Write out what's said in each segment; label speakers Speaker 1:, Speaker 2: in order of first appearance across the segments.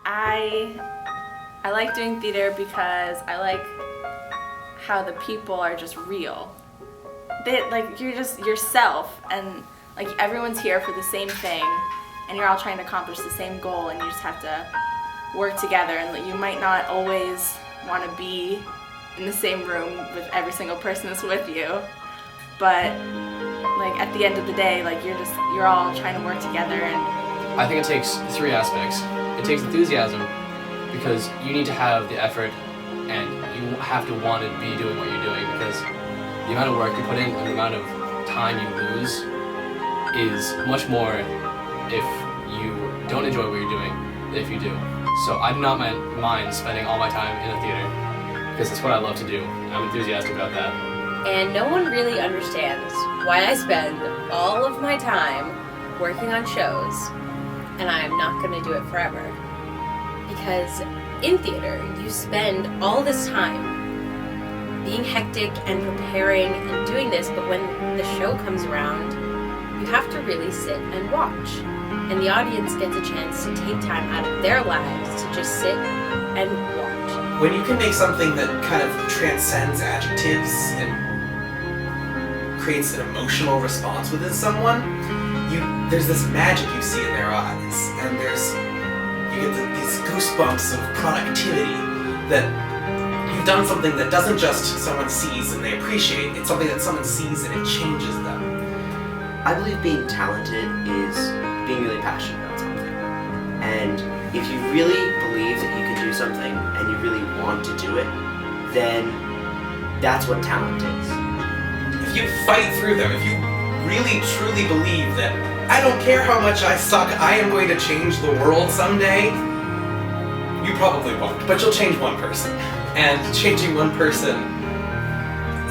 Speaker 1: I like doing theater because I like how the people are just real. You're just yourself, and like everyone's here for the same thing, and you're all trying to accomplish the same goal, and you just have to work together. And you might not always want to be in the same room with every single person that's with you, but like at the end of the day, like you're all trying to work together. And
Speaker 2: I think it takes three aspects. It takes enthusiasm, because you need to have the effort and you have to want to be doing what you're doing, because the amount of work you put in and the amount of time you lose is much more if you don't enjoy what you're doing than if you do. So I do not mind spending all my time in the theater, because it's what I love to do. I'm enthusiastic about that.
Speaker 3: And no one really understands why I spend all of my time working on shows, and I'm not going to do it forever. Because in theater, you spend all this time being hectic and preparing and doing this, but when the show comes around, you have to really sit and watch. And the audience gets a chance to take time out of their lives to just sit and watch.
Speaker 4: When you can make something that kind of transcends adjectives and creates an emotional response within someone, there's this magic you see in their eyes, and you get these goosebumps of productivity, that you've done something that doesn't just someone sees and they appreciate, it's something that someone sees and it changes them.
Speaker 5: I believe being talented is being really passionate about something. And if you really believe that you can do something and you really want to do it, then that's what talent is.
Speaker 4: If you fight through them, if you really truly believe that I don't care how much I suck, I am going to change the world someday, you probably won't, but you'll change one person. And changing one person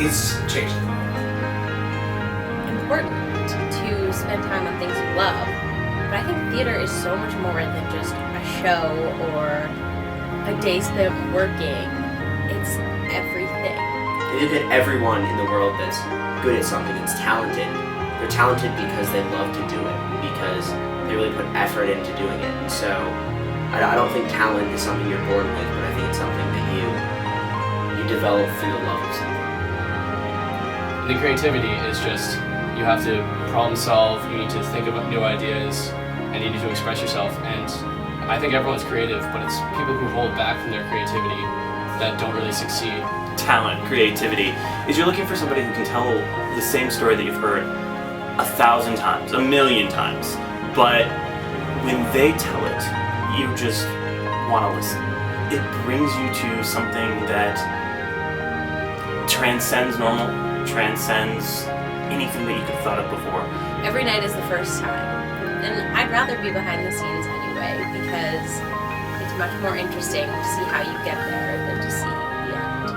Speaker 4: is changing the world.
Speaker 3: Important to spend time on things you love, but I think theater is so much more than just a show or a day spent working. It's everything.
Speaker 5: They did that everyone in the world that's good at something, that's talented, they're talented because they love to do it, because they really put effort into doing it. And so I don't think talent is something you're born with, but I think it's something that you develop through the love of something.
Speaker 2: The creativity is just, you have to problem solve, you need to think about new ideas, and you need to express yourself. And I think everyone's creative, but it's people who hold back from their creativity that don't really succeed.
Speaker 6: Talent, creativity, is you're looking for somebody who can tell the same story that you've heard 1,000 times, 1,000,000 times, but when they tell it, you just want to listen. It brings you to something that transcends normal, transcends anything that you could have thought of before.
Speaker 3: Every night is the first time, and I'd rather be behind the scenes anyway, because it's much more interesting to see how you get there than to see the end.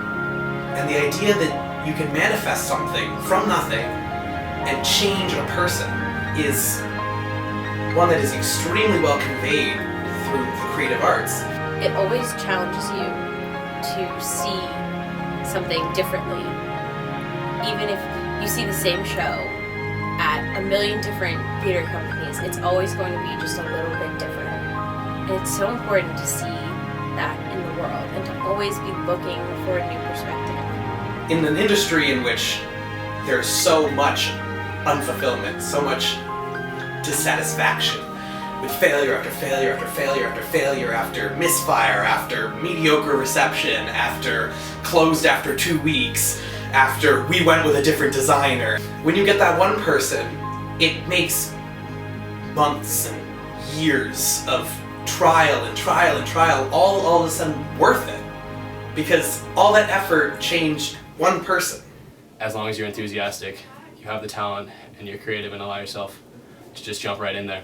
Speaker 4: And the idea that you can manifest something from nothing and change a person is one that is extremely well conveyed through the creative arts.
Speaker 3: It always challenges you to see something differently. Even if you see the same show at 1,000,000 different theater companies, it's always going to be just a little bit different. And it's so important to see that in the world and to always be looking for a new perspective.
Speaker 4: In an industry in which there's so much unfulfillment, so much dissatisfaction, with failure after failure after failure after failure, after misfire, after mediocre reception, after closed after 2 weeks, after we went with a different designer. When you get that one person, it makes months and years of trial and trial and trial all of a sudden worth it, because all that effort changed one person.
Speaker 2: As long as you're enthusiastic, you have the talent, and you're creative, and allow yourself to just jump right in there.